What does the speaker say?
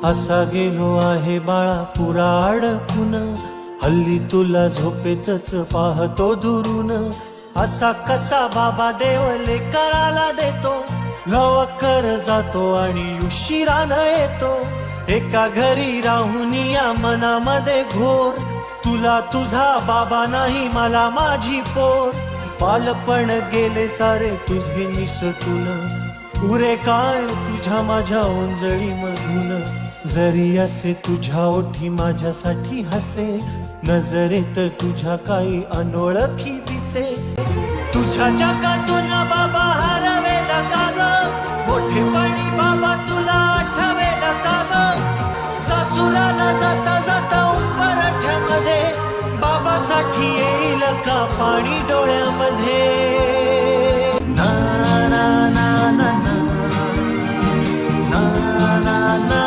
असा गेलो आहे बाळा पुरा अडकून, हल्ली तुला झोपेतच पाहतो दुरून. असा कसा बाबा देव लेकराला देतो, लवकर जातो आणि उशिरानं येतो. एका घरी राहून या मनामध्ये घोर, तुला तुझा बाबा नाही मला माझी पोर. बालपण गेले सारे तुझे निसटून, उरे काय तुझ्या माझ्या ओंजळी मधून. जरी असे तुझ्या ओठी माझ्यासाठी हसे, नजरेत तुझ्या काही अनोळखी दिसे. तुझ्या जगातून बाबा हरवेला का ग, मोठेपणी बाबा तुला आठवेला का ग. सासुराला जाता जाता उंबरठ्यामध्ये, बाबासाठी येईल का पाणी डोळ्यामध्ये.